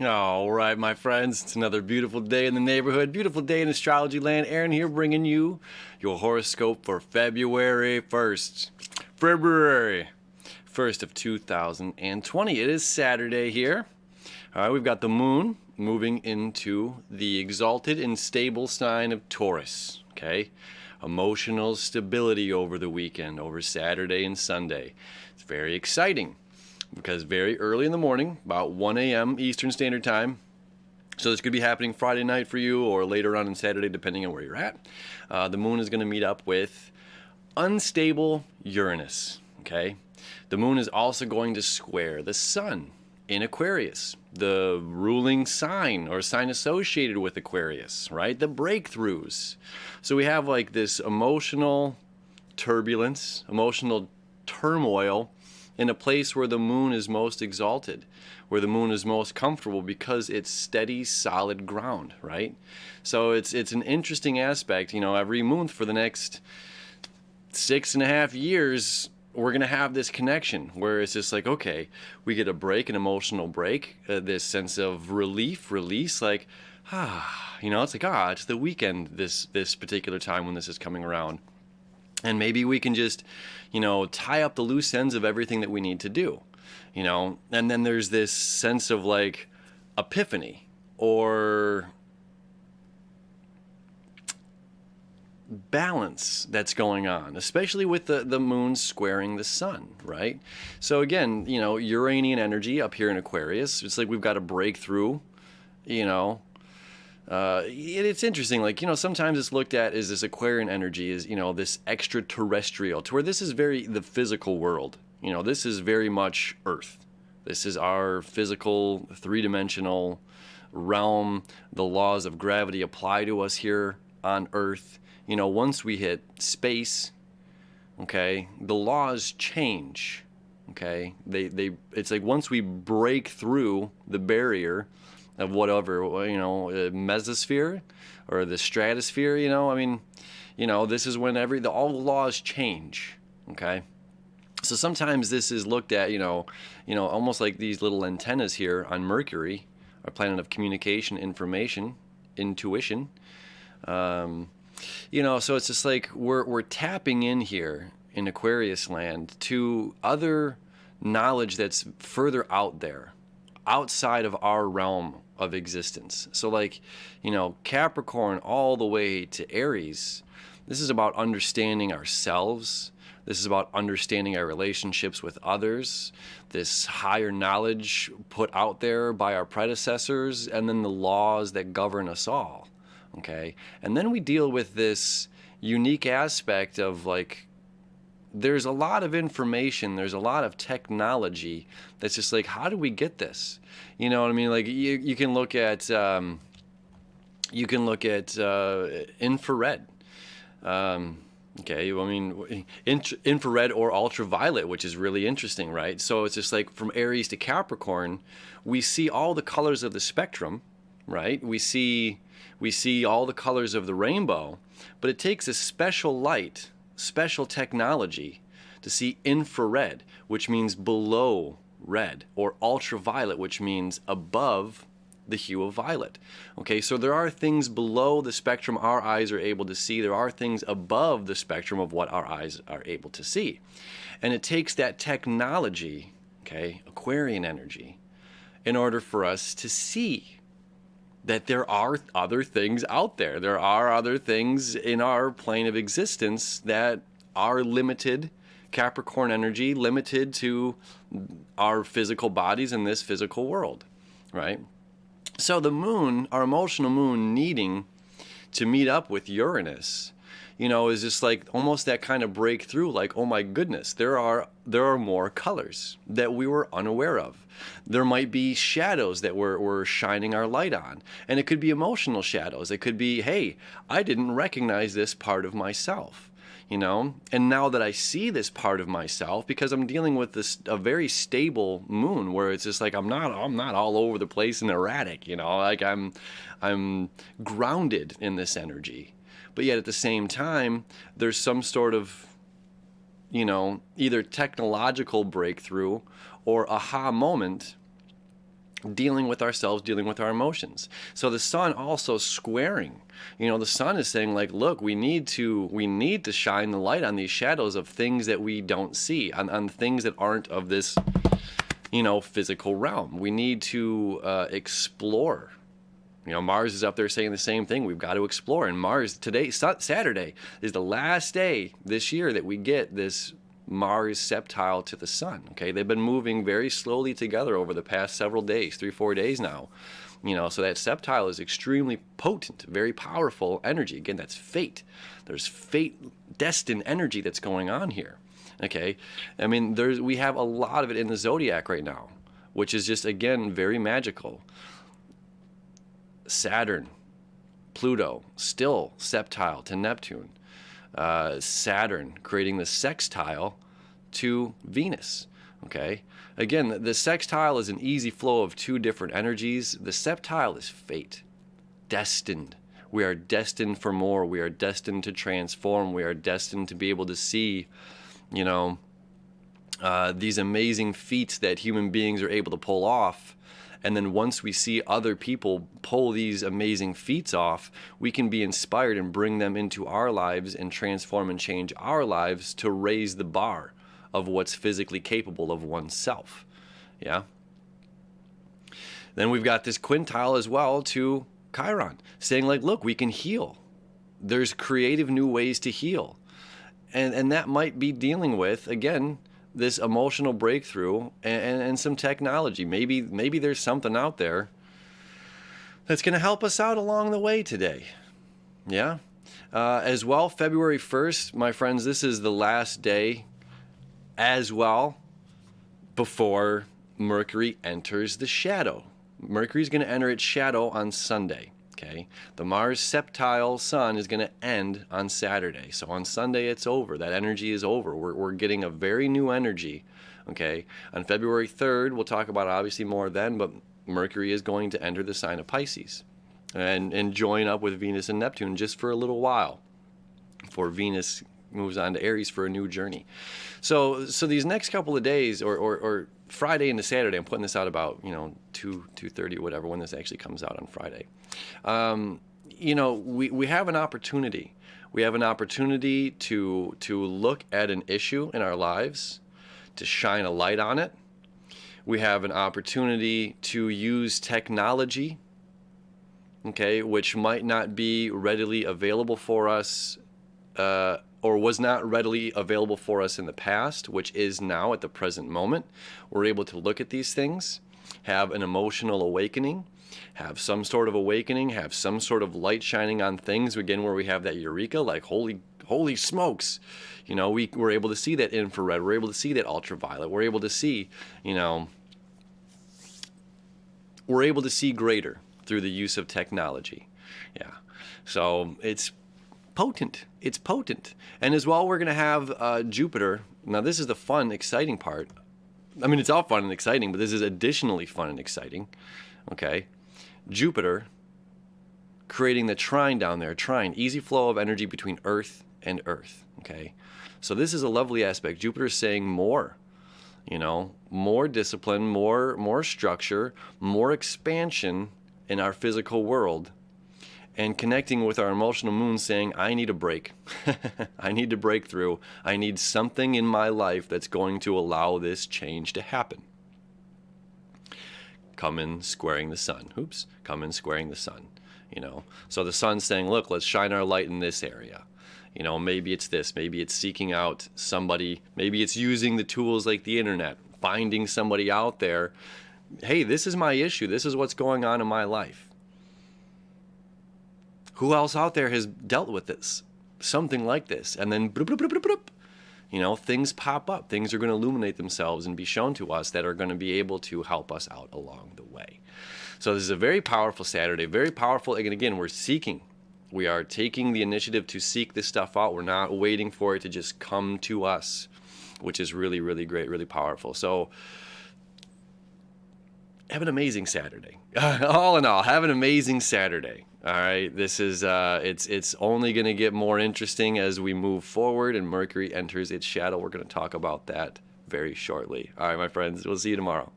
All right, my friends, it's another beautiful day in the neighborhood, beautiful day in astrology land. Aaron here bringing you your horoscope for February 1st. February 1st of 2020. It is Saturday here. All right, we've got the moon moving into the exalted and stable sign of Taurus, okay? Emotional stability over the weekend, over Saturday and Sunday. It's very exciting because very early in the morning, about 1 a.m. Eastern Standard Time, so this could be happening Friday night for you or later on Saturday, depending on where you're at. The moon is going to meet up with unstable Uranus, okay? The moon is also going to square the sun in Aquarius, the ruling sign or sign associated with Aquarius, right? The breakthroughs. So we have like this emotional turbulence, emotional turmoil in a place where the moon is most exalted, where the moon is most comfortable because it's steady, solid ground, right? So it's an interesting aspect. You know, every month for the next 6.5 years, we're going to have this connection where it's just like, okay, we get a break, an emotional break, this sense of relief, release, like, it's like, it's the weekend this particular time when this is coming around. And maybe we can just, tie up the loose ends of everything that we need to do, and then there's this sense of like epiphany or balance that's going on, especially with the moon squaring the sun, right? So again, Uranian energy up here in Aquarius, it's like we've got a breakthrough, it's interesting, like, sometimes it's looked at as this Aquarian energy is, this extraterrestrial, to where this is the physical world. This is very much Earth. This is our physical, three-dimensional realm. The laws of gravity apply to us here on Earth. Once we hit space, okay, the laws change, okay? It's like once we break through the barrier of whatever, mesosphere or the stratosphere, this is when all the laws change, okay? So sometimes this is looked at, almost like these little antennas here on Mercury, our planet of communication, information, intuition. So it's just like we're tapping in here in Aquarius land to other knowledge that's further out there, outside of our realm of existence. So like, Capricorn all the way to Aries, this is about understanding ourselves. This is about understanding our relationships with others, this higher knowledge put out there by our predecessors, and then the laws that govern us all, okay? And then we deal with this unique aspect of like, there's a lot of information, there's a lot of technology that's just like, how do we get this? You know what I mean? Like you can look at infrared. Infrared or ultraviolet, which is really interesting, right? So it's just like from Aries to Capricorn, we see all the colors of the spectrum, right? We see all the colors of the rainbow, but it takes a special light, special technology to see infrared, which means below red, or ultraviolet, which means above the hue of violet. Okay, so there are things below the spectrum our eyes are able to see. There are things above the spectrum of what our eyes are able to see. And it takes that technology, okay, Aquarian energy, in order for us to see that there are other things out there. There are other things in our plane of existence that are limited, Capricorn energy, limited to our physical bodies in this physical world, right? So the moon, our emotional moon, needing to meet up with Uranus, is just like almost that kind of breakthrough, like, oh my goodness, there are more colors that we were unaware of. There might be shadows that we're shining our light on. And it could be emotional shadows. It could be, hey, I didn't recognize this part of myself. And now that I see this part of myself, because I'm dealing with a very stable moon where it's just like I'm not all over the place and erratic, like I'm grounded in this energy. But yet at the same time, there's some sort of, either technological breakthrough or aha moment dealing with ourselves, dealing with our emotions. So the sun also squaring, the sun is saying like, look, we need to shine the light on these shadows of things that we don't see, on things that aren't of this, physical realm. We need to explore. Mars is up there saying the same thing. We've got to explore. And Mars today, Saturday, is the last day this year that we get this Mars septile to the sun. Okay, they've been moving very slowly together over the past several days, 3-4 days now. So that septile is extremely potent, very powerful energy. Again, that's fate. There's fate, destined energy that's going on here. Okay, I mean, we have a lot of it in the zodiac right now, which is just, again, very magical. Saturn, Pluto, still septile to Neptune. Saturn creating the sextile to Venus. Okay, again, the sextile is an easy flow of two different energies. The septile is fate, destined. We are destined for more. We are destined to transform. We are destined to be able to see, these amazing feats that human beings are able to pull off. And then once we see other people pull these amazing feats off, we can be inspired and bring them into our lives and transform and change our lives to raise the bar of what's physically capable of oneself. Yeah. Then we've got this quintile as well to Chiron, saying like, look, we can heal. There's creative new ways to heal. And that might be dealing with, again, this emotional breakthrough and some technology. Maybe there's something out there that's going to help us out along the way today. Yeah. As well, February 1st, my friends, this is the last day as well before Mercury enters the shadow. Mercury's going to enter its shadow on Sunday. Okay, the Mars septile sun is going to end on Saturday. So on Sunday, it's over. That energy is over. We're getting a very new energy. Okay, on February 3rd, we'll talk about obviously more then, but Mercury is going to enter the sign of Pisces and join up with Venus and Neptune just for a little while before Venus moves on to Aries for a new journey. So these next couple of days, or Friday into Saturday, I'm putting this out about 2:30 or whatever when this actually comes out on Friday. We have an opportunity. We have an opportunity to look at an issue in our lives, to shine a light on it. We have an opportunity to use technology, okay, which might not be readily available for us, or was not readily available for us in the past, which is now at the present moment. We're able to look at these things, have an emotional awakening, have some sort of awakening, have some sort of light shining on things, again, where we have that eureka, like holy smokes. We're able to see that infrared, we're able to see that ultraviolet, we're able to see, we're able to see greater through the use of technology. Yeah. So it's potent. It's potent. And as well, we're going to have Jupiter. Now, this is the fun, exciting part. I mean, it's all fun and exciting, but this is additionally fun and exciting. Okay. Jupiter creating the trine down there. Trine, easy flow of energy between Earth and Earth. Okay. So this is a lovely aspect. Jupiter is saying more. More discipline, more structure, more expansion in our physical world, and connecting with our emotional moon saying, I need a break. I need to break through. I need something in my life that's going to allow this change to happen. Come in squaring the sun. Oops. Come in squaring the sun. So the sun's saying, look, let's shine our light in this area. Maybe it's this, maybe it's seeking out somebody, maybe it's using the tools like the internet, finding somebody out there. Hey, this is my issue. This is what's going on in my life. Who else out there has dealt with this? Something like this. And then, bloop, bloop, bloop, bloop, bloop. Things pop up. Things are going to illuminate themselves and be shown to us that are going to be able to help us out along the way. So this is a very powerful Saturday, very powerful. And again, we're seeking. We are taking the initiative to seek this stuff out. We're not waiting for it to just come to us, which is really, really great, really powerful. So have an amazing Saturday. All in all, have an amazing Saturday. All right, this is it's only going to get more interesting as we move forward and Mercury enters its shadow. We're going to talk about that very shortly. All right, my friends, we'll see you tomorrow.